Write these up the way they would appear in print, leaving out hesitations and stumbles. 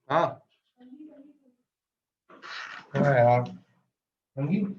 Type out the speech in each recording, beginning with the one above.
हाँ क्या यार रंगीन।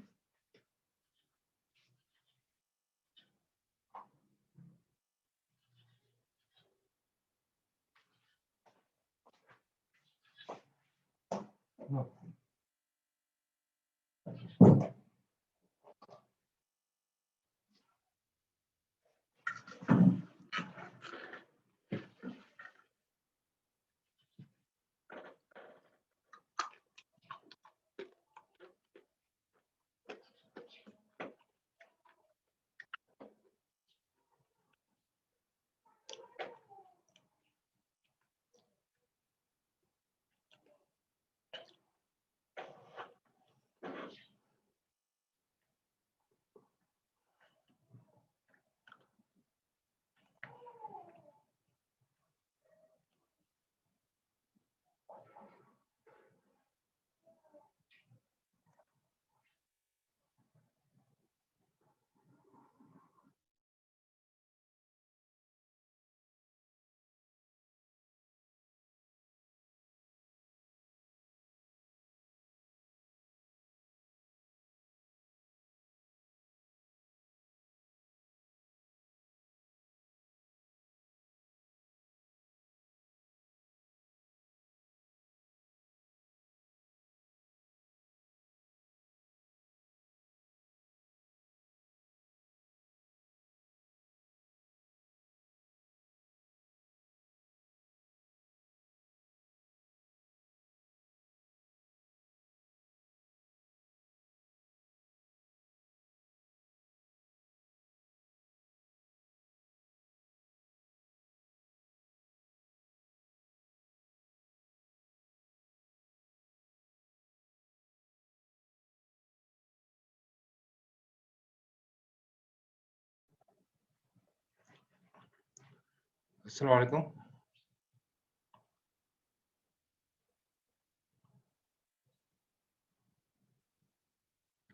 अस्सलाम वालेकुम।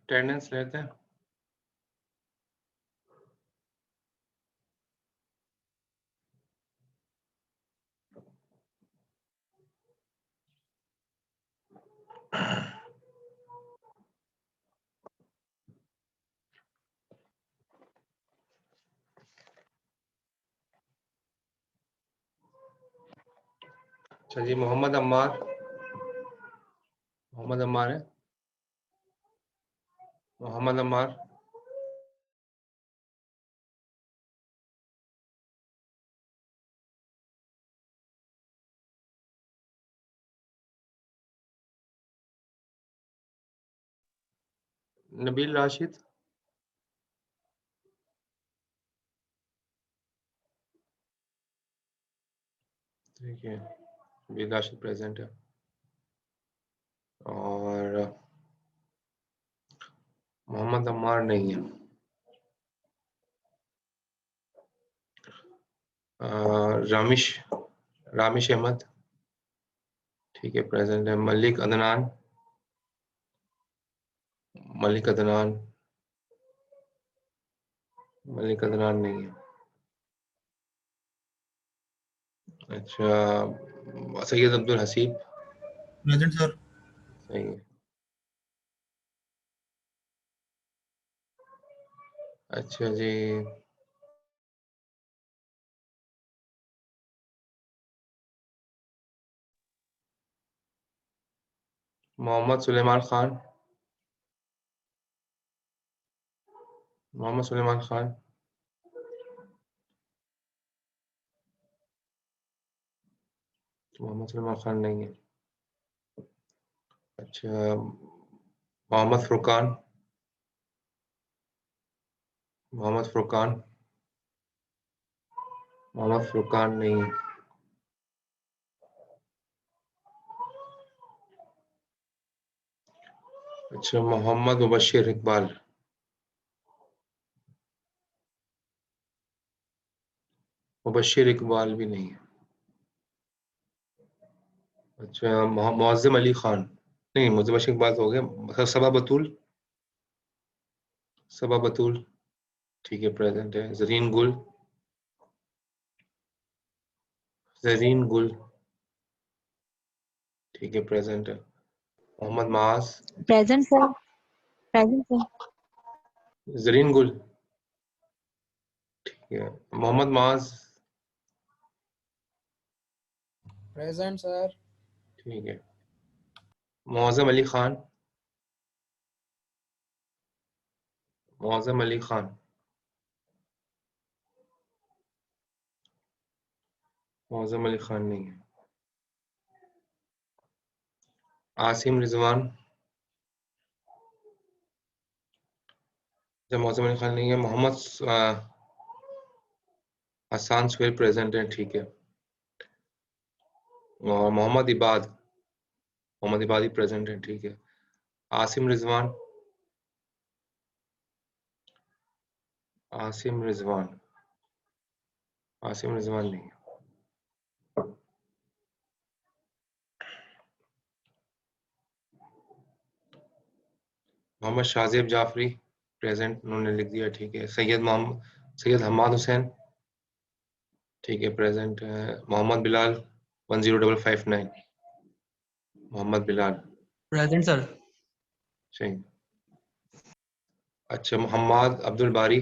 अटेंडेंस लेते हैं। अच्छा जी, मोहम्मद अम्मार। मोहम्मद अम्मार है। मोहम्मद अम्मार। नबील राशिद। ठीक है, नबील राशिद प्रेजेंट है। और मोहम्मद अम्मार नहीं है। रामिश रामिश अहमद। ठीक है, प्रेजेंट है। मलिक अदनान। मलिक अदनान। मलिक अदनान नहीं है। अच्छा, सैयद अब्दुल हसीब। Present sir. सही है। अच्छा जी, मोहम्मद सुलेमान खान। मोहम्मद सुलेमान खान। मोहम्मद सुलेमान खान नहीं है। अच्छा, मोहम्मद फुरकान। मोहम्मद फुरकान। मोहम्मद फुरकान नहीं है। अच्छा, मोहम्मद मुबश्शिर इकबाल। मुबश्शिर इकबाल भी नहीं है। अच्छा, मुअज़्ज़म अली खान। नहीं, मुबश्शिर इकबाल तो हो गया। सबा बतूल। सबा बतूल। ठीक है, प्रेजेंट है। जरीन गुल। जरीन गुल। ठीक है, प्रेजेंट है। मोहम्मद माज, present sir. Present sir. Zareen गुल, ठीक है। मोहम्मद माज, प्रेजेंट सर। ठीक है। मौज़म अली खान, मौज़म अली खान, मौज़म अली खान नहीं है। आसिम रिजवान, जब मौज़म अली खान नहीं है। मोहम्मद हसान सुहेल प्रेजेंट है, ठीक है। और मोहम्मद इबाद, मोहम्मद इबादी प्रेजेंट है, ठीक है। आसिम रिजवान, आसिम रिजवान, आसिम रिजवान नहीं है। मोहम्मद शाहजेब जाफरी प्रेजेंट, उन्होंने लिख दिया, ठीक है। सैयद हमाद हुसैन, ठीक है, प्रेजेंट है। Mohammad Bilal 10559, Mohammad Bilal, present sir. सही। अच्छा, मोहम्मद अब्दुल बारी,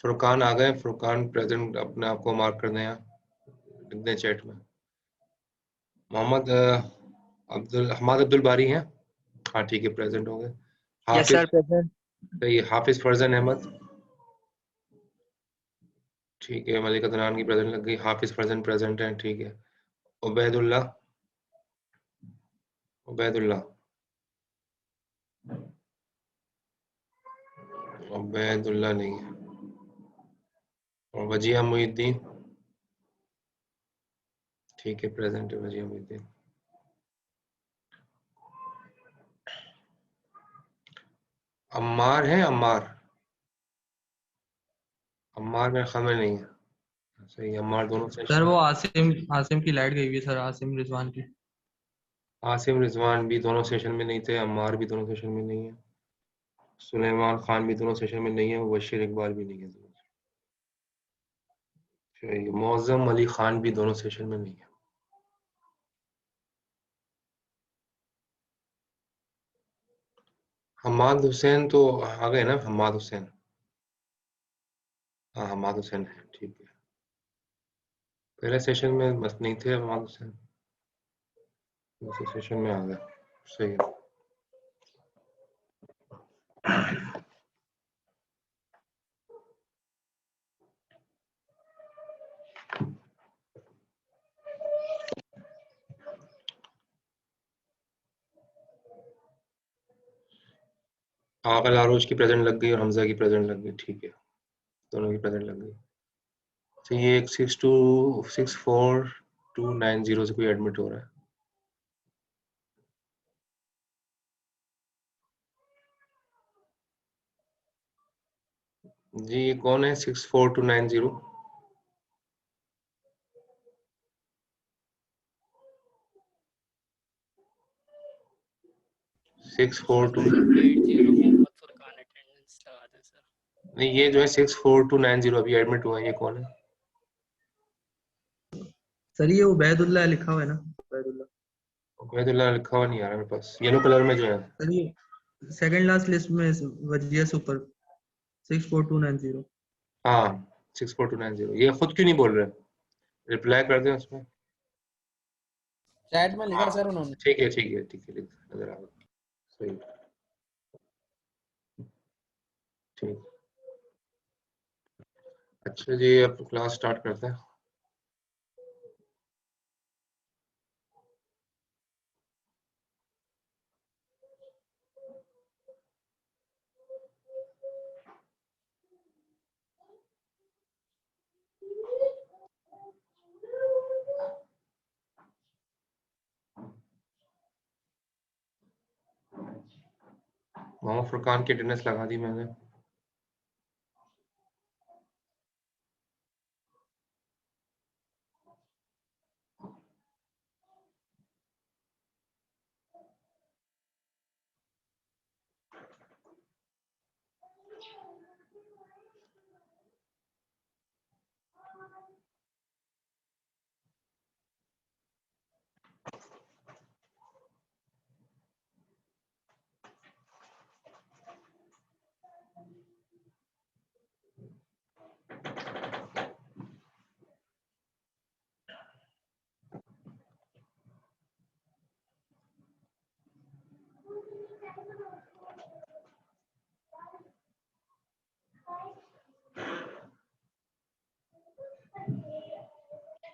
फुरकान आ गए। फुरकान प्रेजेंट, अपने आप को मार्क कर दें यहाँ, लिख दें चैट में। मोहम्मद हमाद अब्दुल बारी हैं, हाँ ठीक है, प्रेजेंट हो गए। यस सर, हाफिज, प्रेजेंट। सही है। हाफिज फरजान अहमद, ठीक है। मलिक अदनान की प्रेजेंट लग गई। हाफिज फरजान प्रेजेंट है, ठीक है। उबैदुल्लाह, उबैदुल्लाह, उबैदुल्लाह नहीं है। और वजिया मुहिद्दीन, ठीक है, प्रेजेंट है वजिया मुहिद्दीन। अम्मार है, अम्मार, अम्मार मेरे ख्याल में नहीं है, सही। अम्मार दोनों सर सेशन, वो आसिम आसिम की लाइट गई हुई है सर, आसिम रिजवान की। आसिम रिजवान भी दोनों सेशन में नहीं थे। अम्मार भी दोनों सेशन में नहीं है। सुलेमान खान भी दोनों सेशन में नहीं है। बशीर इकबाल भी नहीं है दोनों। सही। मौज़म अली खान भी दोनों सेशन में नहीं है। हमाद हुसैन तो आ गए ना, हमाद हुसैन, हाँ हमाद हुसैन है, ठीक है। पहले सेशन में बस नहीं थे हमाद हुसैन, दूसरे सेशन में आ गए, सही है। आगल आरोज की प्रेजेंट लग गई और हमजा की प्रेजेंट लग गई, ठीक है। दोनों की प्रेजेंट लग गई। तो ये एक 6424290 से कोई एडमिट हो रहा है। जी, ये कौन है 64290? 642, 80 मोहम्मद फुरकान अटेंडेंस लगा दें सर। नहीं ये जो है 64290 अभी एडमिट हुआ है, ये कौन है? सर ये उबैदुल्लाह लिखा हुआ है ना, उबैदुल्लाह। उबैदुल्लाह लिखा हुआ नहीं आ रहा मेरे पास, येलो कलर में जो है। सर ये सेकंड लास्ट लिस्ट में वजिया सुपर 64290। हाँ 64290, ये खुद क्यों नहीं बोल रहे? रिप्लाई कर दें उसमें। चैट में लिखा सर उन्होंने। ठीक है, ठीक है, ठीक है, नजर आ गया, सही, ठीक। अच्छा जी, अब क्लास स्टार्ट करते हैं। मोहम्मद फुरकान की अटेंडेंस लगा दी मैंने।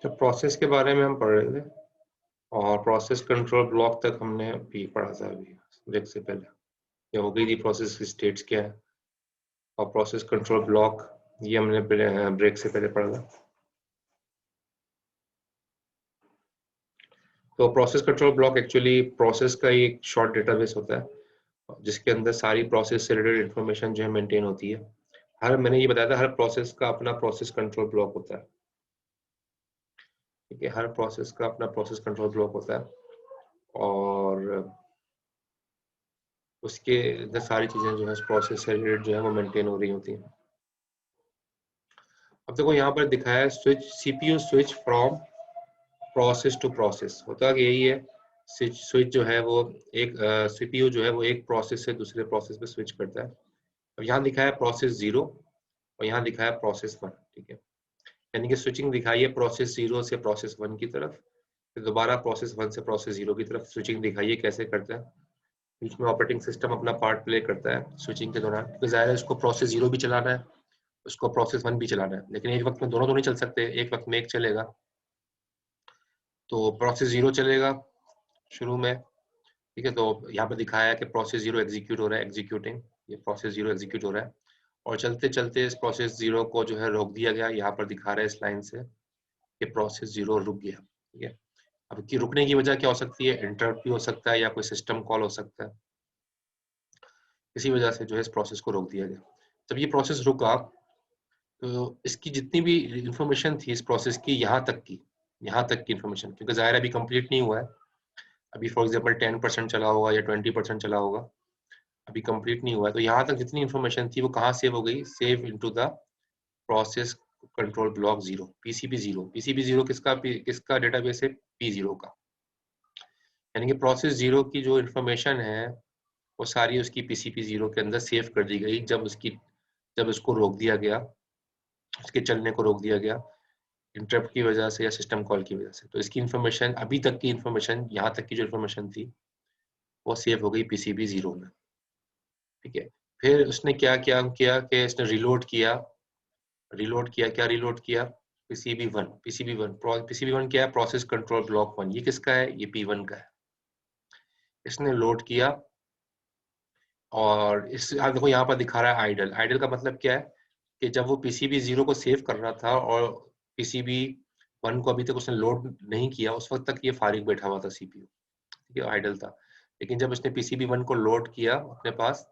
तो प्रोसेस के बारे में हम पढ़ रहे थे और प्रोसेस कंट्रोल ब्लॉक तक हमने भी पढ़ा था अभी ब्रेक से पहले। ये हो गई थी प्रोसेस की स्टेट्स क्या है और प्रोसेस कंट्रोल ब्लॉक ये हमने ब्रेक से पहले पढ़ा था। तो process control block actually process का एक शॉर्ट डेटाबेस होता है जिसके अंदर सारी प्रोसेस से रिलेटेड इंफॉर्मेशन जो है मेंटेन होती है। मैंने ये बताया था हर प्रोसेस का अपना प्रोसेस कंट्रोल ब्लॉक होता है। ठीक है, हर प्रोसेस का अपना प्रोसेस कंट्रोल ब्लॉक होता है और उसके अंदर सारी चीजें जो है प्रोसेस से रिलेटेड जो है वो मेंटेन हो रही होती हैं। अब देखो यहाँ पर दिखाया है switch CPU switch from process to process. होता है यही है, स्विच जो है वो एक सीपीयू जो है वो एक प्रोसेस से दूसरे प्रोसेस पे स्विच करता है। अब यहाँ दिखाया है प्रोसेस 0 और यहाँ दिखाया है प्रोसेस 1। ठीक है, यानी कि स्विचिंग दिखाई है प्रोसेस 0 से प्रोसेस 1 की तरफ, फिर दोबारा प्रोसेस 1 से प्रोसेस 0 की तरफ स्विचिंग दिखाई है कैसे करता है। बीच में ऑपरेटिंग सिस्टम अपना पार्ट प्ले करता है स्विचिंग के दौरान, क्योंकि जाहिर है उसको प्रोसेस 0 भी चलाना है, उसको प्रोसेस 1 भी चलाना है, लेकिन एक वक्त में दोनों तो नहीं चल सकते, एक वक्त में एक चलेगा। तो प्रोसेस 0 चलेगा शुरू में। ठीक है, तो यहाँ पर दिखाया है कि प्रोसेस 0 एग्जीक्यूट हो रहा है, एग्जीक्यूटिंग, ये प्रोसेस 0 एग्जीक्यूट हो रहा है और चलते चलते इस प्रोसेस 0 को जो है रोक दिया गया। यहाँ पर दिखा रहा है इस लाइन से कि प्रोसेस 0 रुक गया। ठीक है, अब की रुकने की वजह क्या हो सकती है, इंटरप्ट भी हो सकता है या कोई सिस्टम कॉल हो सकता है, इसी वजह से जो है इस प्रोसेस को रोक दिया गया। जब ये प्रोसेस रुका तो इसकी जितनी भी इंफॉर्मेशन थी इस प्रोसेस की, यहाँ तक की इंफॉर्मेशन, क्योंकि जाहिर अभी कंप्लीट नहीं हुआ है, अभी फॉर एग्जांपल 10% चला होगा या 20% चला होगा, अभी कंप्लीट नहीं हुआ है, तो यहाँ तक जितनी इंफॉर्मेशन थी वो कहाँ सेव हो गई, save into the process control block 0, PCB 0। PCB 0 किसका डेटाबेस है, P0 का। यानी कि प्रोसेस 0 की जो इंफॉर्मेशन है वो सारी उसकी पीसीबी 0 के अंदर सेव कर दी गई जब उसको रोक दिया गया, उसके चलने को रोक दिया गया इंटरप्ट की वजह से या सिस्टम कॉल की वजह से। तो इसकी इंफॉर्मेशन, अभी तक की इंफॉर्मेशन, यहाँ तक की जो इंफॉर्मेशन थी वो सेव हो गई पीसीबी 0 में। ठीक है, फिर उसने क्या किया कि इसने रिलोड किया। क्या रिलोड किया, पीसीबी 1 क्या है, प्रोसेस कंट्रोल ब्लॉक 1। ये किसका है, ये P1 का है। इसने लोड किया और इस देखो यहाँ पर दिखा रहा है आइडल का मतलब क्या है कि जब वो पीसीबी 0 को सेव कर रहा था और पीसीबी 1 को अभी तक उसने लोड नहीं किया, उस वक्त तक ये फारिग बैठा हुआ था सीपीयू। ठीक है, आइडल था। लेकिन जब उसने पीसीबी 1 को लोड किया अपने पास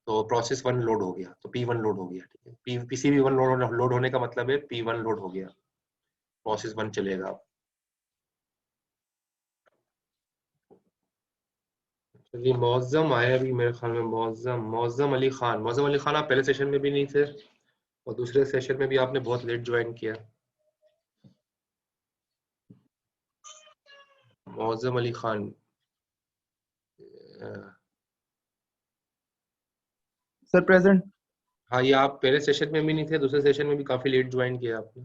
तो प्रोसेस 1 लोड हो गया, तो P1 लोड हो गया। ठीक है, पीसीबी 1 लोड होने का मतलब है P1 लोड हो गया, प्रोसेस 1 चलेगा। चलिए, मौजम आया भी मेरे ख्याल में, मौजम अली खान। आप पहले सेशन में भी नहीं थे और दूसरे सेशन में भी आपने बहुत लेट ज्वाइन किया। Maujam Ali Khan, sir present. हाँ, ये आप पहले सेशन में भी नहीं थे, दूसरे सेशन में भी काफी लेट ज्वाइन किया आपने।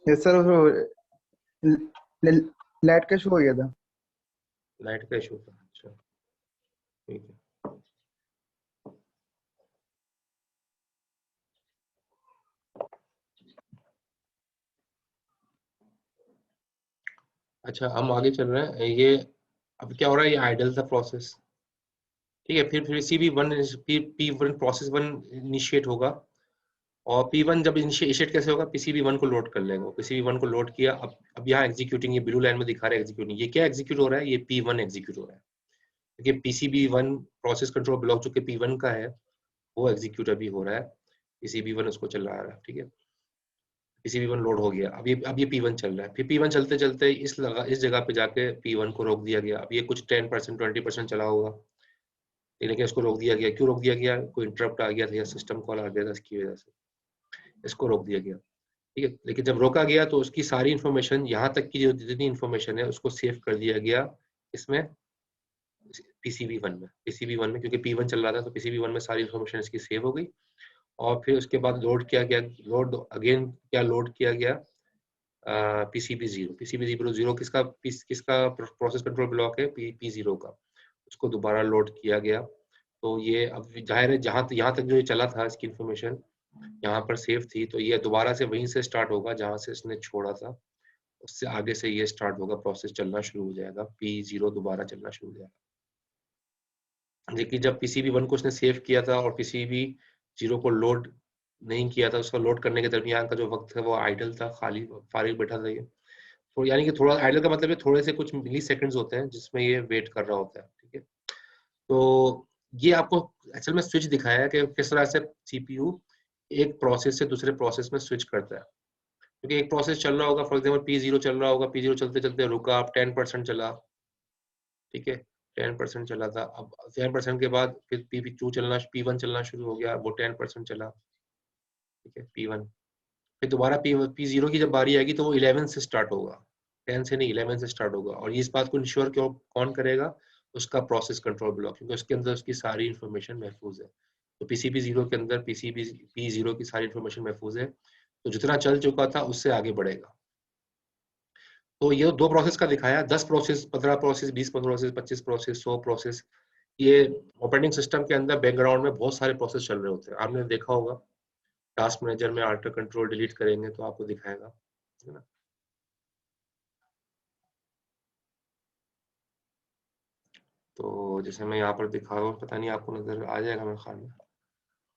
यस सर, लाइट का शो हो गया था। लाइट का इशू था, अच्छा ठीक है। अच्छा, हम आगे चल रहे हैं। ये अब क्या हो रहा है, ये आइडल था प्रोसेस। ठीक है, फिर P1 प्रोसेस 1 इनिशिएट होगा और P1 जब इनिशिएट कैसे होगा, पीसीबी 1 को लोड कर लेगा। पीसीबी 1 को लोड किया, अब यहाँ एग्जीक्यूटिंग, ये ब्लू लाइन में दिखा रहा है एग्जीक्यूटिंग। ये क्या एग्जीक्यूट हो रहा है, ये P1 एग्जीक्यूट हो रहा है, क्योंकि पीसीबी 1 प्रोसेस कंट्रोल ब्लॉक जो कि P1 का है वो एग्जीक्यूट अभी हो रहा है, पीसीबी 1 उसको चला रहा है। ठीक है, पीसीबी 1 लोड हो गया, अब ये P1 चल रहा है। फिर P1 चलते चलते इस जगह पे जाके P1 को रोक दिया गया। अब ये कुछ 10% 20% चला होगा, लेकिन इसको रोक दिया गया। क्यों रोक दिया गया, कोई इंटरप्ट आ गया था या सिस्टम कॉल आ गया था, इसकी वजह से इसको रोक दिया गया। ठीक है, लेकिन जब रोका गया तो उसकी सारी इंफॉर्मेशन, यहाँ तक की जो जितनी इंफॉर्मेशन है उसको सेव कर दिया गया इसमें, पीसीबी 1 में, क्योंकि P1 चल रहा था तो पीसीबी 1 में सारी इंफॉर्मेशन इसकी सेव हो गई। और फिर उसके बाद लोड किया गया, लोड किया गया पीसीबी 0 किसका प्रोसेस कंट्रोल ब्लॉक है, P0 का। उसको दोबारा लोड किया गया। तो ये अब जाहिर है यहाँ तक जो ये चला था इसकी इंफॉर्मेशन, यहाँ पर सेव थी, तो ये दोबारा से वहीं से स्टार्ट होगा जहाँ से इसने छोड़ा था, उससे आगे से ये स्टार्ट होगा, प्रोसेस चलना शुरू हो जाएगा, P0 दोबारा चलना शुरू हो जाएगा। देखिए जब PCB1 को उसने सेव किया था और PCB0 को लोड नहीं किया था, उसका लोड करने के दरमियान का जो वक्त है वो आइडल था, खाली फारिग बैठा था ये। तो यानी कि थोड़ा आइडल का मतलब है थोड़े से कुछ मिली सेकेंड्स होते हैं जिसमें ये वेट कर रहा होता है, ठीक है। तो ये आपको एक्चुअल में स्विच दिखाया है कि किस तरह से CPU एक प्रोसेस से दूसरे प्रोसेस में स्विच करता है। क्योंकि एक प्रोसेस चल रहा होगा, फॉर एग्जांपल P0 चल रहा होगा, P0 चलते चलते रुका, अब 10% चला, ठीक है, 10% चला था, अब 10% के बाद फिर P2 चलना, P1 चलना शुरू हो गया, वो 10% चला, ठीक है, P1। फिर दोबारा P0 की जब बारी आएगी तो वो 11 से स्टार्ट होगा, 10 से नहीं 11 से स्टार्ट होगा। और इस बात को इंश्योर कौन करेगा? उसका प्रोसेस कंट्रोल ब्लॉक, क्योंकि उसके अंदर उसकी सारी इंफॉर्मेशन महफूज है। तो PCB0 के अंदर P0 की सारी इंफॉर्मेशन महफूज है, तो जितना चल चुका था उससे आगे बढ़ेगा। तो ये 2 प्रोसेस का दिखाया, 10 process, 15 process, 20 process, 25 process, 100 process. ये ऑपरेटिंग सिस्टम के अंदर बैकग्राउंड में बहुत सारे प्रोसेस चल रहे होते हैं, आपने देखा होगा। टास्क मैनेजर में अल्टर कंट्रोल डिलीट करेंगे तो आपको दिखाएगा, है ना। तो जैसे मैं यहाँ पर दिखा रहा हूँ, पता नहीं आपको नजर आ जाएगा मेरे ख्याल में।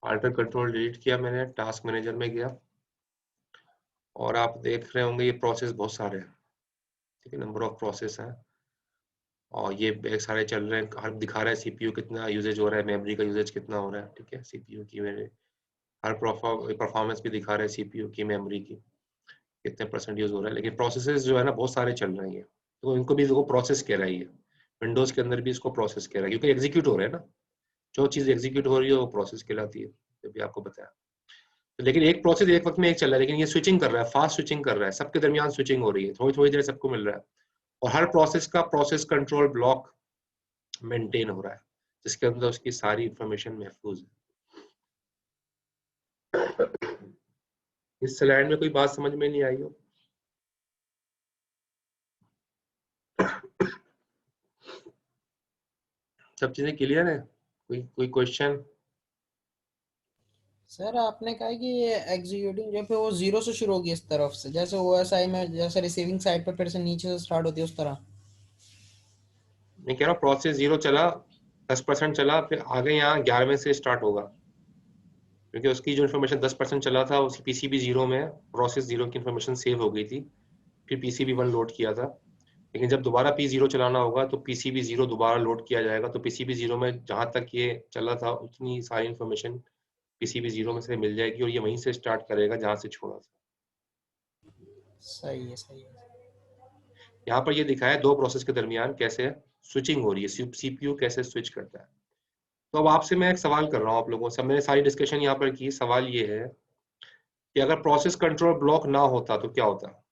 अल्टर कंट्रोल डिलीट किया मैंने, टास्क मैनेजर में गया और आप देख रहे होंगे ये प्रोसेस बहुत सारे हैं, ठीक है, नंबर ऑफ प्रोसेस हैं और ये एक सारे चल रहे हैं। हर दिखा रहा है CPU कितना यूजेज हो रहा है, मेमोरी का यूजेज कितना हो रहा है, ठीक है, CPU की मेरे हर परफॉर्मेंस भी दिखा रहा है, CPU की, मेमोरी की कितने % यूज हो रहा है। लेकिन प्रोसेसेस जो है ना बहुत सारे चल रहे हैं, तो इनको भी देखो प्रोसेस कह रहा है ये, विंडोज के अंदर भी इसको प्रोसेस कह रहा है, क्योंकि एग्जीक्यूट हो रहा है ना, जो चीज एग्जीक्यूट हो रही है वो प्रोसेस कहलाती है, जो भी आपको बताया। तो लेकिन एक प्रोसेस एक वक्त में एक चल रहा है, लेकिन ये स्विचिंग कर रहा है, फास्ट स्विचिंग कर रहा है, सबके दरमियान स्विचिंग हो रही है, थोड़ी थोड़ी देर सबको मिल रहा है। और हर प्रोसेस का प्रोसेस कंट्रोल ब्लॉक मेंटेन हो रहा है, जिसके अंदर उसकी सारी इंफॉर्मेशन महफूज है। इस स्लाइड में कोई बात समझ में नहीं आई हो? सब चीजें क्लियर है? कोई क्वेश्चन? सर आपने कहा कि ये एग्जीक्यूटिंग जो है वो 0 से शुरू होगी इस तरफ से, जैसे OSI में जैसे रिसीविंग साइड पर फिर से नीचे से स्टार्ट होती है उस तरह। मैं कह रहा हूँ प्रोसेस 0 चला, 10% चला, फिर आगे यहाँ 11वें से स्टार्ट होगा, क्योंकि उसकी जो इन्फॉर्मेशन 10% चला था उसकी PCB0 में प्रोसेस 0 की इन्फॉर्मेशन सेव हो गई थी, फिर PCB1 लोड किया था। लेकिन जब दोबारा P0 चलाना होगा तो PCB0 दोबारा लोड किया जाएगा, तो PCB0 में जहां तक ये चला था उतनी सारी इन्फॉर्मेशन PCB0 में से मिल जाएगी और ये वहीं से स्टार्ट करेगा जहां से छोड़ा था। सही है सही है। यहाँ पर ये दिखाया 2 प्रोसेस के दरमियान कैसे स्विचिंग हो रही है, CPU कैसे स्विच करता है। तो अब आपसे मैं एक सवाल कर रहा हूँ आप लोगों से, मैंने सारी डिस्कशन यहाँ पर की, सवाल ये है कि अगर प्रोसेस कंट्रोल ब्लॉक ना होता तो क्या होता?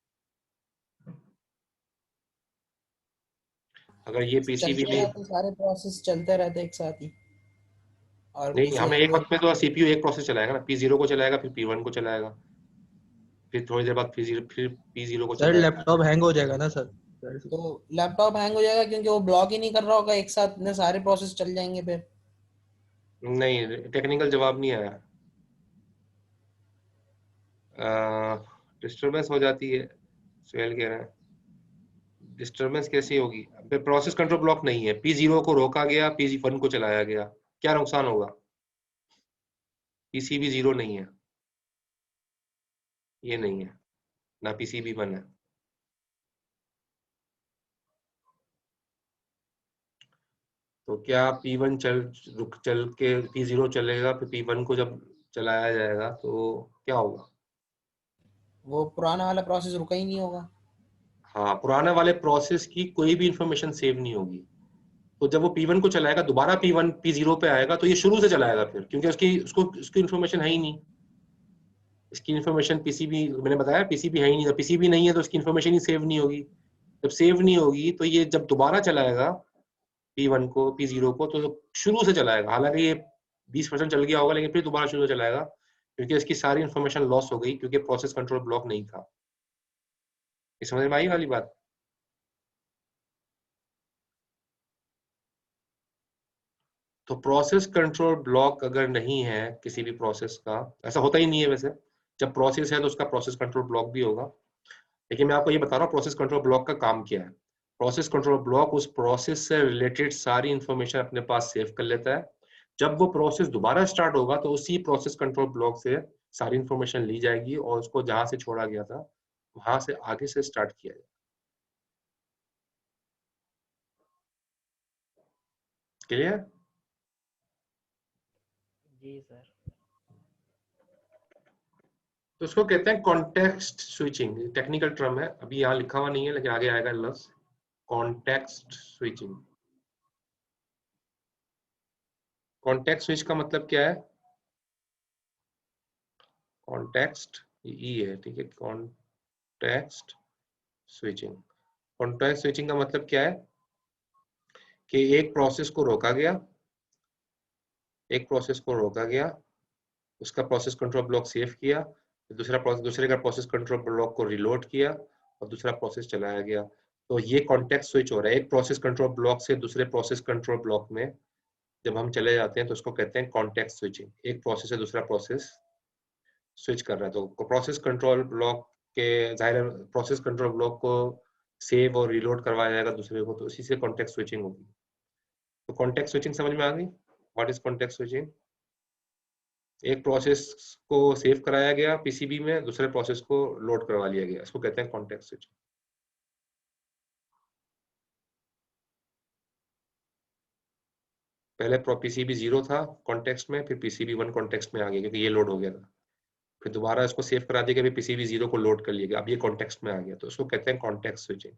अगर ये PCB चलते रहते सारे प्रोसेस चलते रहते एक साथ ही, और नहीं, पीछे हमें एक वक्त में तो CPU एक प्रोसेस चलाएगा ना, P0 को चलाएगा, फिर P1 को चलाएगा, फिर थोड़ी देर बाद फिर P0 को सर चलाएगा। लैपटॉप हैंग हो जाएगा ना सर। तो लैपटॉप हैंग हो जाएगा क्योंकि वो ब्लॉक ही नहीं कर रहा होगा, एक साथ इतने सारे प्रोसेस चल जाएंगे फिर। नहीं, टेक्निकल जवाब नहीं आया। डिस्टरबेंस हो जाती है, सुहेल कह रहे हैं। डिस्टरबेंस कैसी होगी? प्रोसेस कंट्रोल ब्लॉक नहीं है, P0 को रोका गया, P1 को चलाया गया, क्या नुकसान होगा? PCB0 नहीं है, ये नहीं है, ना PCB1 है। तो क्या P1 चल के P0 चलेगा, फिर P1 को जब चलाया जाएगा तो क्या होगा? वो पुराना वाला प्रोसेस रुका ही नहीं होगा। हाँ, पुराने वाले प्रोसेस की कोई भी इंफॉर्मेशन सेव नहीं होगी। तो जब वो P1 को चलाएगा, दोबारा P0 पे आएगा तो ये शुरू से चलाएगा फिर, क्योंकि उसकी इंफॉर्मेशन है ही नहीं। इसकी इंफॉर्मेशन PCB, मैंने बताया PCB है ही नहीं, तो PCB नहीं है तो इसकी इंफॉर्मेशन ही सेव नहीं होगी। जब सेव नहीं होगी तो ये जब दोबारा चलाएगा P1 को, P0 को, तो शुरू से चलाएगा। हालांकि ये 20% चल गया होगा, लेकिन फिर दोबारा शुरू से चलाएगा, क्योंकि इसकी सारी इंफॉर्मेशन लॉस हो गई, क्योंकि प्रोसेस कंट्रोल ब्लॉक नहीं था। ये समझ में आई वाली बात? तो तो प्रोसेस कंट्रोल ब्लॉक अगर नहीं है किसी भी प्रोसेस का, ऐसा होता ही नहीं है वैसे, जब प्रोसेस है तो उसका प्रोसेस कंट्रोल ब्लॉक भी होगा, लेकिन मैं आपको ये बता रहा हूँ प्रोसेस कंट्रोल ब्लॉक का काम क्या है। प्रोसेस कंट्रोल ब्लॉक उस प्रोसेस से रिलेटेड सारी इंफॉर्मेशन अपने पास सेव कर लेता है। जब वो प्रोसेस दोबारा स्टार्ट होगा तो उसी प्रोसेस कंट्रोल ब्लॉक से सारी इंफॉर्मेशन ली जाएगी और उसको जहां से छोड़ा गया था वहां से आगे से स्टार्ट किया जाएगा। क्लियर? जी सर। तो उसको कहते हैं कॉन्टेक्स्ट स्विचिंग, टेक्निकल टर्म है, अभी यहाँ लिखा हुआ नहीं है लेकिन आगे आएगा लफ्ज कॉन्टेक्स्ट स्विचिंग। कॉन्टेक्स्ट स्विच का मतलब क्या है? कॉन्टेक्स्ट ई है, ठीक है, कॉन्टेक्स्ट स्विचिंग। कॉन्टेक्स्ट स्विचिंग का मतलब क्या है कि एक प्रोसेस को रोका गया, उसका प्रोसेस कंट्रोल ब्लॉक सेव किया, दूसरे का प्रोसेस कंट्रोल ब्लॉक को रिलोड किया और दूसरा प्रोसेस चलाया गया। तो ये कॉन्टेक्स्ट स्विच हो रहा है, एक प्रोसेस कंट्रोल ब्लॉक से दूसरे प्रोसेस कंट्रोल ब्लॉक में जब हम चले जाते हैं तो उसको कहते हैं कॉन्टेक्स्ट स्विचिंग। एक प्रोसेस से दूसरा प्रोसेस स्विच कर रहा है, तो प्रोसेस कंट्रोल ब्लॉक के जाहिर है प्रोसेस कंट्रोल ब्लॉक को सेव और रिलोड करवाया जाएगा दूसरे को, तो उसी से कॉन्टेक्स्ट स्विचिंग होगी। तो कॉन्टेक्स्ट स्विचिंग समझ में आ गई? What is context switching? एक प्रोसेस को सेव कराया गया पीसीबी में, दूसरे प्रोसेस को लोड करवा लिया गया, इसको कहते हैं कॉन्टेक्स्ट स्विचिंग। पहले पीसीबी 0 था कॉन्टेक्स्ट में, फिर पीसीबी 1 कॉन्टेक्स्ट में आ गया क्योंकि ये लोड हो गया था, फिर दोबारा इसको सेव करा दिया, फिर पीसीबी 0 को लोड कर लिया गया, अब ये कॉन्टेक्स्ट में आ गया, तो उसको कहते हैं कॉन्टेक्स्ट स्विचिंग।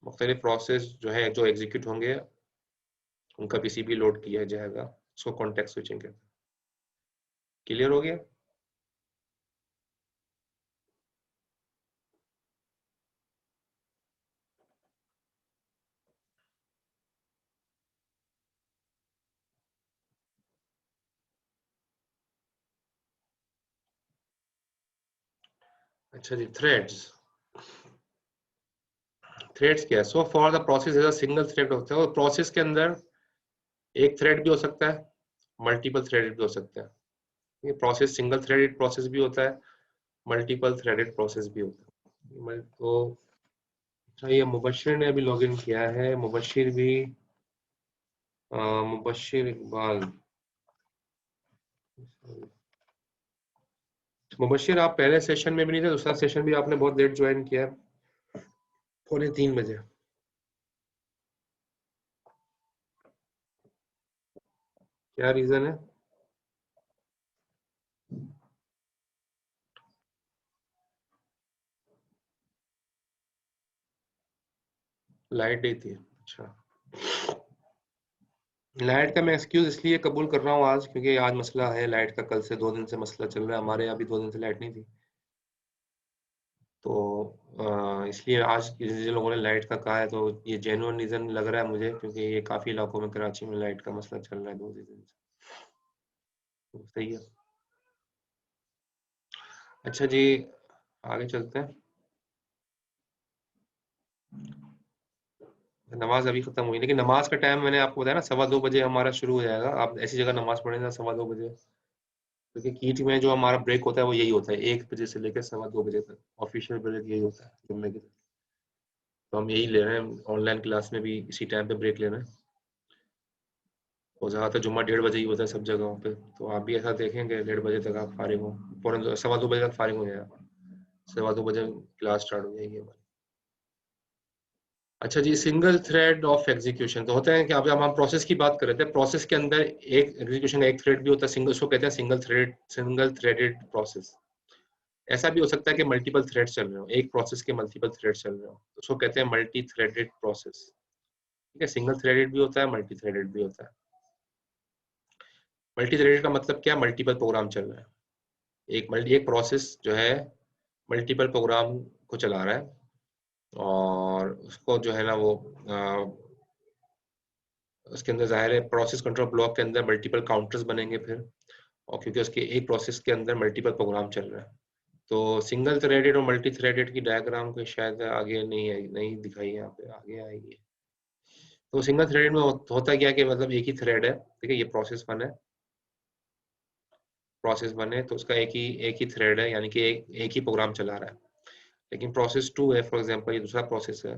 मुख्तलिफ प्रोसेस जो है जो एग्जीक्यूट होंगे उनका पीसीबी लोड किया जाएगा, उसको कॉन्टेक्स्ट स्विचिंग कहते हैं। क्लियर हो गया? अच्छा जी, थ्रेड्स क्या है? So for the process is a single thread होता है, और प्रोसेस के अंदर एक थ्रेड भी हो सकता है, मल्टीपल थ्रेडेड भी हो सकता है। ये प्रोसेस सिंगल थ्रेडेड प्रोसेस भी होता है, मल्टीपल थ्रेडेड प्रोसेस भी होता है। तो अच्छा, ये मुबशिर ने अभी लॉगिन किया है, मुबशिर भी मुबशिर इकबाल, मुबशिर आप पहले सेशन में भी नहीं थे, दूसरा सेशन भी आपने बहुत लेट ज्वाइन किया है, 2:45 बजे। क्या रीजन है? लाइट डे थी? अच्छा, लाइट का मैं एक्सक्यूज इसलिए कबूल कर रहा हूँ आज क्योंकि आज मसला है लाइट का, कल से 2 दिन से मसला चल रहा है, हमारे यहाँ भी 2 दिन से लाइट नहीं थी, तो इसलिए आज जिन लोगों ने लाइट का कहा है तो ये जेन्युइन रीजन लग रहा है मुझे, क्योंकि ये काफी इलाकों में कराची में लाइट का मसला चल रहा है 2 दिन से। तो सही है। अच्छा जी, आगे चलते हैं। नमाज अभी खत्म हुई, लेकिन नमाज का टाइम मैंने आपको बताया ना 2:15 बजे हमारा शुरू हो जाएगा। आप ऐसी जगह नमाज पढ़ें ना 2:15 बजे, क्योंकि कीट में जो हमारा ब्रेक होता है वो यही होता है, 1 बजे से लेकर 2:15 बजे तक ऑफिशियल ब्रेक यही होता है जुम्मे के दिन। तो हम यही ले रहे हैं, ऑनलाइन क्लास में भी इसी टाइम पे ब्रेक ले रहे हैं, और ज़्यादातर जुम्मा 1:30 बजे ही होता है सब जगहों पे, तो आप भी ऐसा देखेंगे 1:30 बजे तक आप फारिग हो, 2:15 बजे तक फारिग हो जाए आप, 2:15 बजे क्लास स्टार्ट हो जाएगी हमारी। अच्छा जी, सिंगल थ्रेड ऑफ एग्जीक्यूशन तो होता है कि अब हम प्रोसेस की बात कर रहे थे, प्रोसेस के अंदर एक एग्जीक्यूशन का एक थ्रेड भी होता है, सिंगल, उसको कहते हैं सिंगल थ्रेडेड प्रोसेस। ऐसा भी हो सकता है कि मल्टीपल थ्रेड चल रहे हो, एक प्रोसेस के मल्टीपल थ्रेड चल रहे हो, उसको कहते हैं मल्टी थ्रेडेड प्रोसेस। ठीक है, सिंगल थ्रेडेड भी होता है, मल्टी थ्रेडेड भी होता है। मल्टी थ्रेडेड का मतलब क्या? मल्टीपल प्रोग्राम चल रहा है, एक प्रोसेस जो है मल्टीपल प्रोग्राम को चला रहा है, और उसको जो है ना वो उसके अंदर जाहिर है प्रोसेस कंट्रोल ब्लॉक के अंदर मल्टीपल काउंटर्स बनेंगे फिर, और क्योंकि उसके एक प्रोसेस के अंदर मल्टीपल प्रोग्राम चल रहा है, तो सिंगल थ्रेडेड और मल्टी थ्रेडेड की डायग्राम को शायद आगे नहीं दिखाई, यहाँ पे आगे आएगी। तो सिंगल थ्रेडेड में होता क्या कि मतलब एक ही थ्रेड है, ठीक है, ये प्रोसेस 1 है, प्रोसेस 1 है तो उसका एक ही थ्रेड है, यानी कि एक ही प्रोग्राम चला रहा है। लेकिन प्रोसेस 2 है, फॉर एग्जांपल ये दूसरा प्रोसेस है,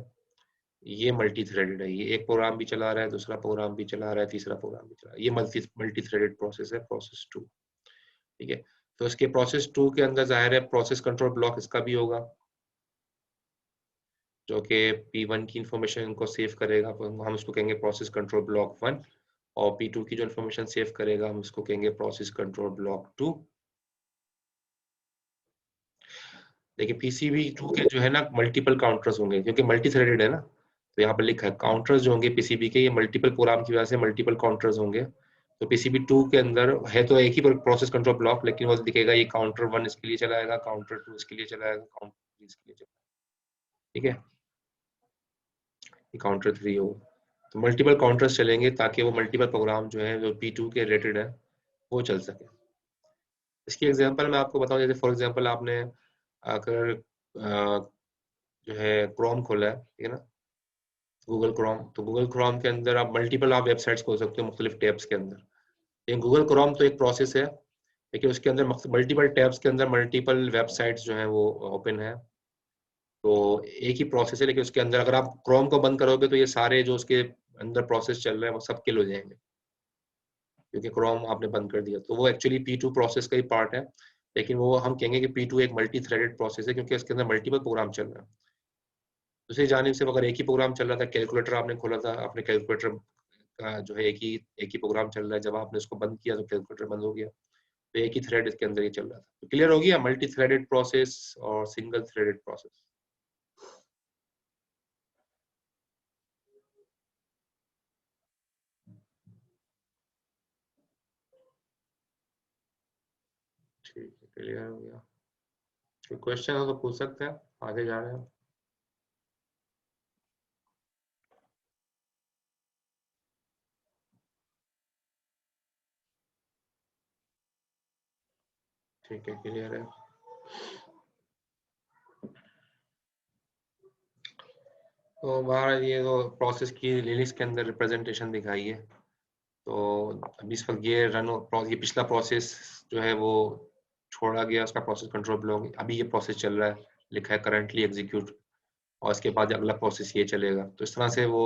ये मल्टी थ्रेडेड है, ये एक प्रोग्राम भी चला रहा है, दूसरा प्रोग्राम भी चला रहा है, तीसरा प्रोग्राम भी चला रहा है, ये मल्टी थ्रेडेड प्रोसेस है, प्रोसेस 2, ठीक है। तो इसके प्रोसेस 2 के अंदर जाहिर है प्रोसेस कंट्रोल ब्लॉक इसका भी होगा, जो कि P1 की इंफॉर्मेशन को सेव करेगा, हम इसको कहेंगे प्रोसेस कंट्रोल ब्लॉक 1, और P2 की जो इंफॉर्मेशन सेव करेगा हम इसको कहेंगे प्रोसेस कंट्रोल ब्लॉक 2। देखिए PCB2 के जो है ना मल्टीपल काउंटर्स होंगे, क्योंकि मल्टी थ्रेडेड है ना, तो यहाँ पर लिखा है काउंटर्स जो होंगे PCB के, ये मल्टीपल प्रोग्राम की वजह से मल्टीपल काउंटर्स होंगे। तो PCB2 के अंदर है तो एक ही प्रोसेस कंट्रोल ब्लॉक, लेकिन वो दिखेगा ये काउंटर 1 इसके लिए चलाएगा, काउंटर 2 इसके लिए चलाएगा, काउंटर 3 इसके लिए चलाएगा, ठीक है, ये काउंटर 3 होगा। तो मल्टीपल काउंटर्स चलेंगे ताकि वो मल्टीपल प्रोग्राम जो है जो P2 के रिलेटेड है वो चल सके। इसकी एग्जांपल मैं आपको बताऊं, जैसे फॉर एग्जांपल आपने अगर जो है क्रोम खोला है, ठीक है ना, गूगल क्रोम, तो गूगल क्रोम के अंदर आप मल्टीपल वेबसाइट्स खोल सकते हो मुख्तलिफ टैब्स के अंदर। लेकिन गूगल क्रोम तो एक प्रोसेस है, लेकिन उसके अंदर मल्टीपल टैब्स के अंदर मल्टीपल वेबसाइट्स जो है वो ओपन है, तो एक ही प्रोसेस है, लेकिन उसके अंदर अगर आप क्रोम को बंद करोगे तो ये सारे जो उसके अंदर प्रोसेस चल रहे हैं वो सब किल हो जाएंगे, क्योंकि क्रोम आपने बंद कर दिया। तो वो एक्चुअली P2 प्रोसेस का ही पार्ट है, लेकिन वो हम कहेंगे कि P2 एक मल्टी थ्रेडेड प्रोसेस है, क्योंकि उसके अंदर मल्टीपल प्रोग्राम चल रहा है। दूसरी जानिब से अगर एक ही प्रोग्राम चल रहा था, कैलकुलेटर आपने खोला था, आपने कैलकुलेटर का जो है एक ही प्रोग्राम चल रहा है, जब आपने उसको बंद किया तो कैलकुलेटर बंद हो गया, तो एक ही थ्रेड इसके अंदर ही चल रहा था। तो क्लियर हो गया मल्टी थ्रेडेड प्रोसेस और सिंगल थ्रेडेड प्रोसेस। ठीक है, क्लियर हो गया। कोई क्वेश्चन हो तो पूछ सकते हैं, आगे जा रहे हैं। ठीक है, क्लियर है। तो बाहर ये तो प्रोसेस की लिनक्स के अंदर रिप्रेजेंटेशन दिखाई है। तो अभी इस वक्त ये ये पिछला प्रोसेस जो है वो छोड़ा गया, उसका प्रोसेस कंट्रोल ब्लॉक, अभी ये प्रोसेस चल रहा है, लिखा है करंटली एग्जीक्यूट, और इसके बाद अगला प्रोसेस ये चलेगा। तो इस तरह से वो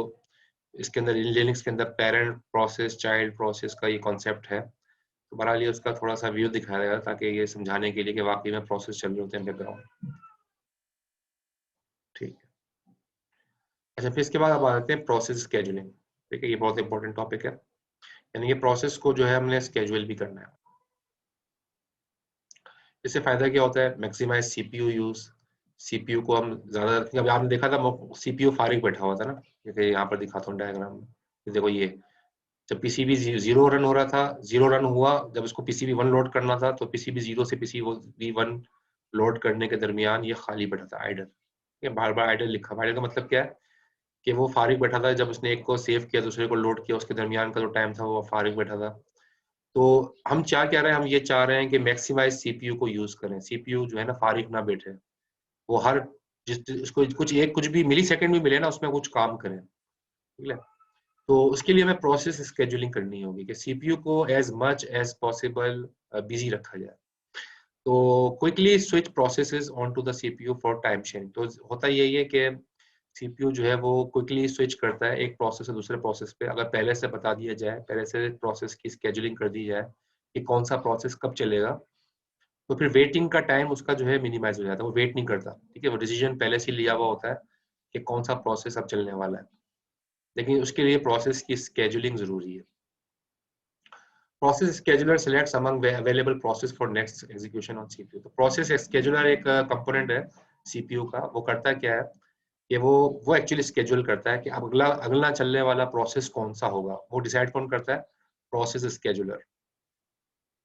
इसके अंदर लिनक्स के अंदर पेरेंट प्रोसेस चाइल्ड प्रोसेस का ये कॉन्सेप्ट है। तो बहरहाल ये उसका थोड़ा सा व्यू दिखाया गया ताकि ये समझाने के लिए कि वाकई में प्रोसेस चल रहे होते हैं बैकग्राउंड। ठीक है, अच्छा फिर इसके बाद अब आते हैं प्रोसेस स्केजुलिंग। ठीक है, ये बहुत इंपॉर्टेंट टॉपिक है, यानी ये प्रोसेस को जो है हमने स्केजुअल भी करना है। इससे फायदा क्या होता है, मैक्सिमाइज सीपीयू यूज, सीपीयू को हम ज्यादा, अभी आपने देखा था सीपीयू फारिग बैठा हुआ था ना, जैसे यहाँ पर दिखाता हूँ डायग्राम में, देखो ये जब पीसीबी 0 रन हो रहा था, 0 रन हुआ, जब इसको पीसीबी 1 लोड करना था तो पीसीबी 0 से पीसीबी 1 लोड करने के दरमियान ये खाली बैठा था, आइडल। ये बार बार आइडल लिखा, आइडल का मतलब क्या है कि वो फारिग बैठा था, जब उसने एक को सेव किया दूसरे को लोड किया, उसके दरमियान का जो टाइम था वो फारिग बैठा था। तो हम क्या कह रहे हैं, हम ये चाह रहे हैं कि मैक्सिमाइज सीपीयू को यूज करें, सीपीयू जो है ना फारिग ना बैठे, वो हर उसको कुछ भी मिली सेकेंड भी मिले ना उसमें कुछ काम करें, ठीक है। तो उसके लिए हमें प्रोसेस स्केजुलिंग करनी होगी कि सीपीयू को as much as possible busy रखा जाए। तो quickly switch processes on to the CPU for time sharing. तो होता यही है कि सीपीयू जो है वो क्विकली स्विच करता है एक प्रोसेस से दूसरे प्रोसेस पे, अगर पहले से बता दिया जाए, पहले से प्रोसेस की स्केजुलिंग कर दी जाए कि कौन सा प्रोसेस कब चलेगा, तो फिर वेटिंग का टाइम उसका जो है मिनिमाइज हो जाता है, वो वेट नहीं करता, ठीक है, वो डिसीजन पहले से लिया हुआ होता है कि कौन सा प्रोसेस अब चलने वाला है। लेकिन उसके लिए प्रोसेस की स्केजुलिंग जरूरी है। Process scheduler selects among available process for next execution on CPU. तो प्रोसेस स्केजुलर एक कंपोनेंट है सीपीयू का, वो करता क्या है कि वो एक्चुअली स्केड्यूल करता है कि अब अगला चलने वाला प्रोसेस कौन सा होगा, वो डिसाइड कौन करता है, process scheduler,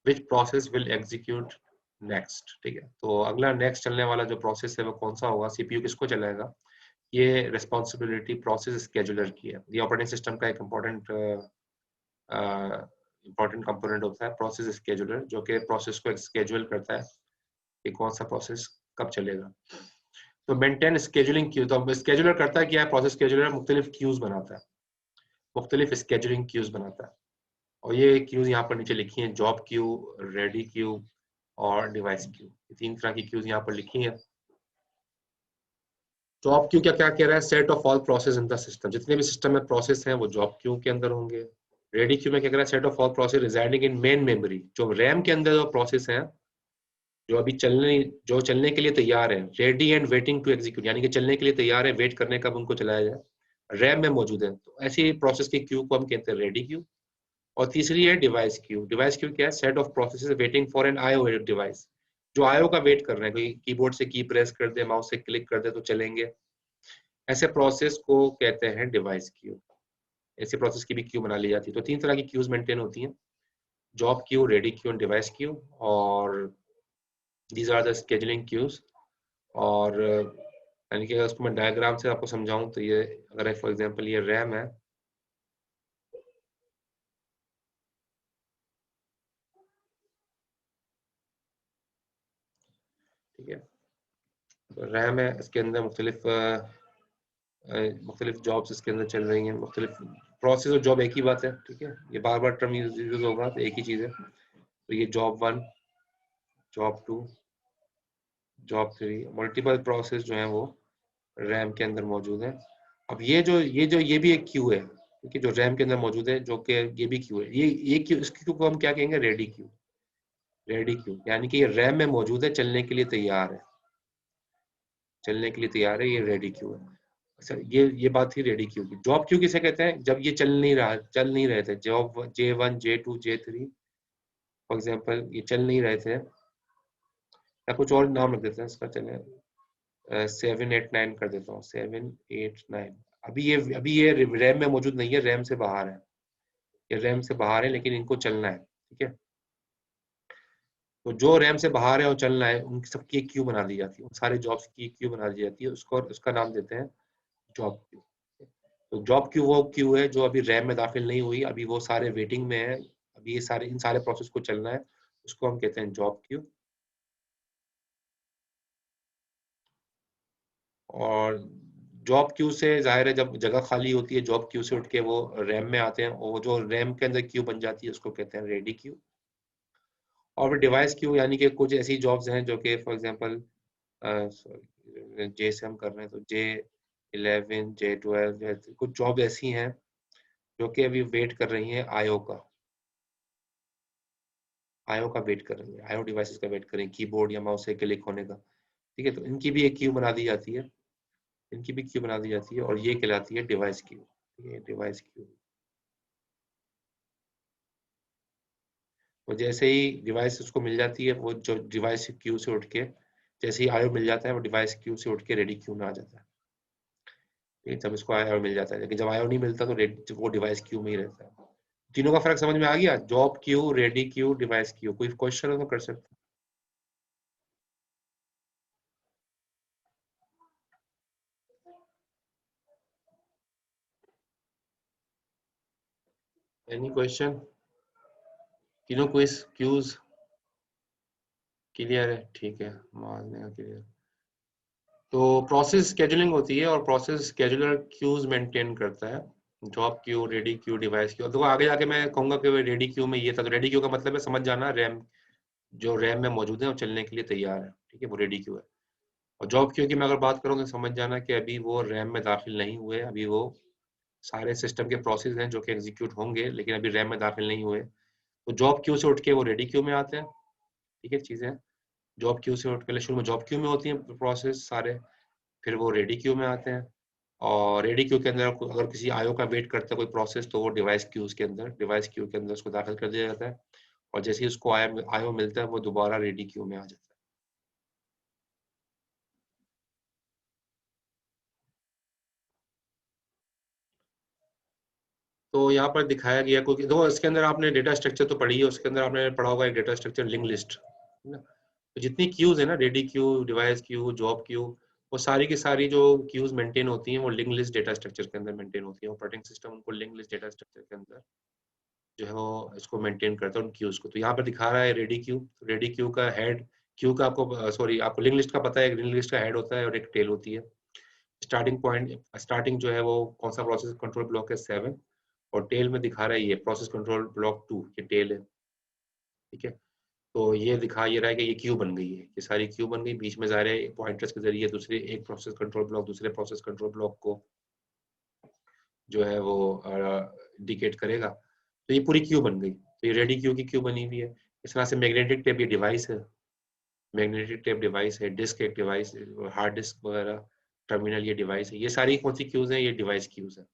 which process will execute next. ठीक है, तो अगला नेक्स्ट चलने वाला जो प्रोसेस है वो कौन सा होगा, सीपीयू किसको चलाएगा, ये रिस्पॉन्सिबिलिटी प्रोसेस स्केड्यूलर की है। ये ऑपरेटिंग सिस्टम का एक इंपॉर्टेंट कंपोनेंट होता है प्रोसेस स्केड्यूलर, जो कि प्रोसेस को स्केड्यूल करता है कि कौन सा प्रोसेस कब चलेगा। तो मेंटेन स्केड्यूलिंग क्यू, तो स्केड्यूलर करता है क्या है, प्रोसेस स्केड्यूलर मुख्तलिफ क्यूज बनाता है। मुख्तलिफ स्केजुलिंग क्यूज बनाता है। और ये क्यूज यहाँ पर नीचे लिखी हैं, जॉब क्यू, रेडी क्यू और डिवाइस क्यू। ये 3 तरह की क्यूज यहाँ पर लिखी हैं। जॉब क्यू क्या क्या कह रहा है? Set of all process in the system, जितने भी सिस्टम में प्रोसेस हैं वो जॉब क्यू के अंदर होंगे। रेडी क्यू में क्या कह रहा है? Set of all process residing in main memory, जो रैम के अंदर जो प्रोसेस हैं जो अभी चलने के लिए तैयार है, ready and waiting to execute, यानी कि चलने के लिए तैयार है, वेट करने कब उनको चलाया जाए, रैम में मौजूद है। तो ऐसी प्रोसेस की क्यू को हम कहते हैं रेडी क्यू। और तीसरी है डिवाइस क्यू। डिवाइस क्यू क्या है? Set of processes waiting for an IO device, जो आईओ का वेट कर रहे हैं, कोई कीबोर्ड से की प्रेस कर दे, माउस से क्लिक कर दे तो चलेंगे, ऐसे प्रोसेस को कहते हैं डिवाइस क्यू। ऐसे प्रोसेस की भी क्यू बना ली जाती है। तो 3 तरह की क्यूज मेंटेन होती हैं, job queue, ready queue and device queue. और these are the scheduling queues. और यानी कि अगर उसको मैं डायग्राम से आपको समझाऊं तो ये, अगर फॉर एग्जांपल ये रैम है, ठीक है, तो रैम है, इसके अंदर मुख्तलिफ जॉब्स इसके अंदर चल रही हैं, मुख्तलिफ प्रोसेस और जॉब एक ही बात है, ठीक है, ये बार बार टर्म यूज होगा तो एक ही चीज है। तो ये job 1, job 2, job 3, multiple process जो है वो रैम के अंदर मौजूद है। अब ये भी एक क्यू है, ठीक है, जो रैम के अंदर मौजूद है, जो कि ये भी क्यू है। ये क्यू, इस क्यू को हम क्या कहेंगे? Ready queue. रेडी क्यू यानी कि ये रैम में मौजूद है, चलने के लिए तैयार है, चलने के लिए तैयार है, ये रेडी क्यू है। अच्छा, ये बात थी रेडी क्यू की। जॉब क्यू किसे कहते हैं? जब ये चल नहीं रहे थे, job J1, J2, J3 for example, ये चल नहीं रहे थे, या कुछ और नाम रख देते हैं इसका, चले 7, 8, 9 कर देता हूँ, 7, 8, 9। अभी ये रैम में मौजूद नहीं है, रैम से बाहर है, ये रैम से बाहर है, लेकिन इनको चलना है, ठीक है। तो जो रैम से बाहर है और चलना है, उन सबकी एक क्यू बना दी जाती है, उन सारे जॉब्स की क्यू बना दी जाती है, उसका नाम देते हैं जॉब क्यू। तो जॉब क्यू वो क्यू है जो अभी रैम में दाखिल नहीं हुई, अभी वो सारे वेटिंग में है, अभी इन सारे प्रोसेस को चलना है, उसको हम कहते हैं जॉब क्यू। और जॉब क्यू से जाहिर है जब जगह खाली होती है, जॉब क्यू से उठ के वो रैम में आते हैं, और जो रैम के अंदर क्यू बन जाती है उसको कहते हैं रेडी क्यू। और फिर डिवाइस क्यू, यानी कि कुछ ऐसी जॉब्स हैं जो कि फॉर एग्जांपल जे से हम कर रहे हैं, तो J11, J12, कुछ जॉब ऐसी हैं जो कि अभी वेट कर रही हैं आईओ का वेट कर रही है, आईओ डिवाइसेस का वेट कर रही है, कीबोर्ड या माउस से क्लिक होने का, ठीक है। तो इनकी भी एक क्यू बना दी जाती है, और ये कहलाती है डिवाइस क्यू, ठीक है, डिवाइस क्यू। तो जैसे ही डिवाइस उसको मिल जाती है, वो जो डिवाइस क्यू से उठ के, जैसे ही आईओ मिल जाता है, वो डिवाइस क्यू से उठ के रेडी क्यू में आ जाता है, ठीक है, जब इसको आईओ मिल जाता है। लेकिन जब आईओ नहीं मिलता तो वो डिवाइस क्यू में ही रहता है। तीनों का फर्क समझ में आ गया? Job queue, ready Q, device Q. कोई क्वेश्चन हो तो कर सकते हैं। Any question? तीनों क्यूज क्लियर है? ठीक है, क्लियर। तो प्रोसेस स्केजुलिंग होती है, और प्रोसेस स्केजुलर क्यूज मेंटेन करता है, job queue, ready Q, device Q. तो आगे जाके मैं कहूंगा कि रेडी क्यू में ये था, तो रेडी क्यू का मतलब है, समझ जाना, रैम जो रैम में मौजूद है और चलने के लिए तैयार है, ठीक है, वो रेडी क्यू है। और जॉब क्यू की मैं अगर बात करूँ तो समझ जाना कि अभी वो रैम में दाखिल नहीं हुए, अभी वो सारे सिस्टम के प्रोसेस हैं जो कि एग्जीक्यूट होंगे, लेकिन अभी रैम में दाखिल नहीं हुए। तो जॉब क्यू से उठ के वो रेडी क्यू में आते हैं, ठीक है, चीजें जॉब क्यू से उठ के शुरू में जॉब क्यू में होती हैं प्रोसेस सारे, फिर वो रेडी क्यू में आते हैं। और रेडी क्यू के अंदर अगर किसी आईओ का वेट करता है कोई प्रोसेस, तो वो डिवाइस क्यू के अंदर उसको दाखिल कर दिया जाता है, और जैसे ही उसको आईओ मिलता है, वो दोबारा रेडी क्यू में आ जाता है। तो यहाँ पर दिखाया गया, क्योंकि देखो इसके अंदर आपने डेटा स्ट्रक्चर तो पढ़ी है, उसके अंदर आपने पढ़ा होगा एक डेटा स्ट्रक्चर लिंक लिस्ट, है ना। तो जितनी क्यूज है ना, ready queue, device Q, job queue, वो सारी की सारी जो क्यूज मेंटेन होती हैं, वो लिंक लिस्ट डेटा स्ट्रक्चर के अंदर मेंटेन होती है। ऑपरेटिंग सिस्टम उनको लिंक लिस्ट डेटा स्ट्रक्चर के अंदर जो है वो इसको मेंटेन करता है, उन क्यूज को। तो यहाँ पर दिखा रहा है रेडी क्यू, रेडी क्यू का हेड, क्यू का आपको सॉरी आपको लिंक लिस्ट का पता है, लिंक लिस्ट का हेड होता है और एक टेल होती है। स्टार्टिंग जो है वो कौन सा प्रोसेस कंट्रोल ब्लॉक है? 7। और टेल में दिखा रहा है ये प्रोसेस कंट्रोल ब्लॉक 2, ये टेल है, ठीक है। तो ये दिखा ये रहा है कि ये क्यू बन गई है, ये सारी क्यू बन गई, बीच में जा रहे हैं पॉइंटर्स के जरिए दूसरे एक प्रोसेस कंट्रोल ब्लॉक दूसरे प्रोसेस कंट्रोल ब्लॉक को जो है वो इंडिकेट करेगा। तो ये पूरी क्यू बन गई, तो ये रेडी क्यू की क्यू बनी हुई है। इस तरह से मैग्नेटिक टेप ये डिवाइस है, मैग्नेटिक टेप डिवाइस है, डिस्क एक डिवाइस, हार्ड डिस्क वगैरह, टर्मिनल ये डिवाइस है। ये सारी कौन सी क्यूज हैं? ये डिवाइस क्यूज है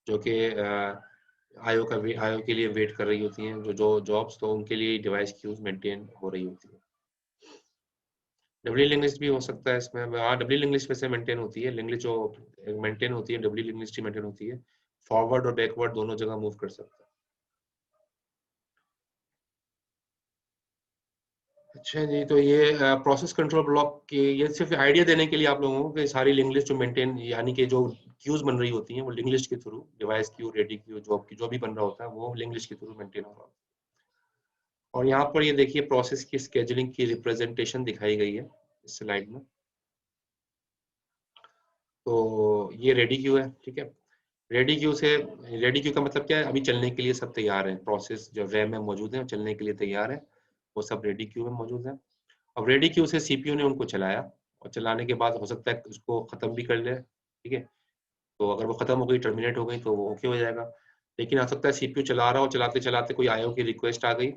जो कि आईओ के लिए वेट कर रही होती हैं, जो जॉब्स, तो उनके लिए डिवाइस क्यूज मेंटेन हो रही होती है। डब्ल्यू लिंक भी हो सकता है इसमें, हाँ डब्ल्यू लिंक लिस्ट वैसे मेंटेन होती है, लिंक लिस्ट जो मेंटेन होती है डब्ल्यू लिंक लिस्ट मेंटेन होती है, फॉरवर्ड और बैकवर्ड दोनों जगह मूव कर सकता है। अच्छा जी, तो ये प्रोसेस कंट्रोल ब्लॉक के ये सिर्फ आइडिया देने के लिए आप लोगों को कि सारी लिंक लिस्ट जो मेंटेन यानी कि जो क्यूज बन रही होती हैं वो लिंक लिस्ट के through, device Q, ready Q, job की जो भी बन रहा होता है वो लिंक लिस्ट के थ्रू मेंटेन हो रहा होता है। और यहाँ पर ये देखिए प्रोसेस की स्केजुलिंग की रिप्रेजेंटेशन दिखाई गई है इस स्लाइड में। तो ये रेडी क्यू है, ठीक है। रेडी क्यू का मतलब क्या है? अभी चलने के लिए सब तैयार है, प्रोसेस जो रैम में मौजूद है चलने के लिए तैयार है, वो सब रेडी क्यू में मौजूद है। अब रेडी क्यू से सीपीयू ने उनको चलाया और चलाने के बाद हो सकता है उसको खत्म भी कर ले, ठीक है। तो अगर वो खत्म हो गई, टर्मिनेट हो गई, तो वो ओके हो जाएगा। लेकिन हो सकता है सीपीयू चला रहा हो, चलाते चलाते कोई आईओ की रिक्वेस्ट आ गई,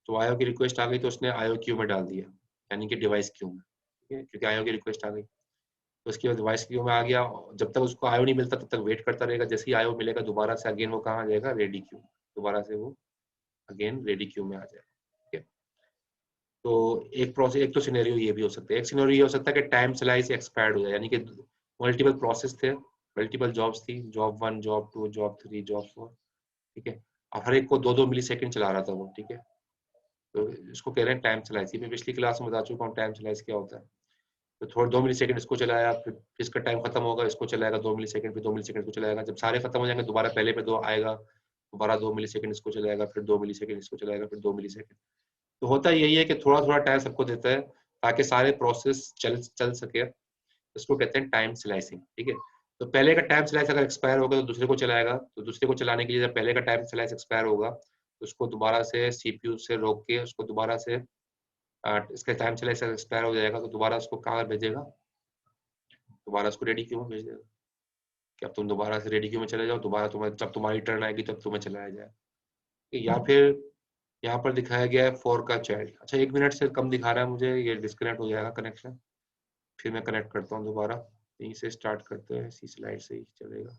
तो आईओ की रिक्वेस्ट आ गई तो उसने आईओ क्यू में डाल दिया, यानी कि डिवाइस क्यू में, ठीक है, क्योंकि आईओ की रिक्वेस्ट आ गई। तो उसके बाद डिवाइस क्यू में आ गया, जब तक उसको आईओ नहीं मिलता तब तक वेट करता रहेगा, जैसे ही आईओ मिलेगा दोबारा से अगेन वो कहाँ आ जाएगा? रेडी क्यू, दोबारा से वो अगेन रेडी क्यू में आ जाएगा, ठीक है। तो एक तो सिनेरियो ये भी हो सकता है, एक सिनेरियो ये हो सकता है कि टाइम स्लाइस एक्सपायर्ड हो जाए, यानी कि मल्टीपल प्रोसेस थे, मल्टीपल जॉब्स थी, जॉब 1, जॉब 2, जॉब 3, जॉब 4, ठीक है। अब हर एक को 2-2 मिली सेकेंड चला रहा था वो, ठीक है। तो इसको कह रहे हैं टाइम स्लाइस। मैं पिछली क्लास में बता चुका हूँ टाइम स्लाइस क्या होता है। तो थोड़ा 2 मिली सेकेंड इसको चलाया, फिर इसका टाइम खत्म होगा, इसको चलाएगा 2 मिली सेकेंड, फिर 2 मिली सेकेंड इसको चलाएगा, जब सारे खत्म हो जाएंगे दोबारा पहले पे 2 आएगा, दोबारा 2 मिली सेकेंड इसको चलाएगा, फिर 2 मिली सेकेंड इसको चलाएगा, फिर 2 मिली सेकेंड। तो होता यही है कि थोड़ा थोड़ा टाइम सबको देता है ताकि सारे प्रोसेस चल सके, इसको कहते हैं टाइम स्लाइसिंग, ठीक है। तो पहले का टाइम स्लाइस अगर एक्सपायर होगा तो दूसरे को चलाएगा, तो दूसरे को चलाने के लिए जब पहले का टाइम स्लाइस एक्सपायर होगा तो उसको दोबारा से सीपीयू से रोक के उसको दोबारा से इसका टाइम स्लाइस एक्सपायर हो जाएगा तो दोबारा उसको कहाँ भेजेगा? दोबारा उसको रेडी क्यू में भेज देगा कि अब तुम दोबारा से रेडी क्यू में चले जाओ, दोबारा तुम्हें जब तुम्हारी टर्न आएगी तब तुम्हें चलाया जाए। या फिर यहाँ पर दिखाया गया है 4 का चाइल्ड। अच्छा 1 मिनट से कम दिखा रहा है मुझे, ये डिस्कनेक्ट हो जाएगा कनेक्शन, फिर मैं कनेक्ट करता हूँ दोबारा, यहीं से स्टार्ट करते हैं, इसी स्लाइड से ही चलेगा।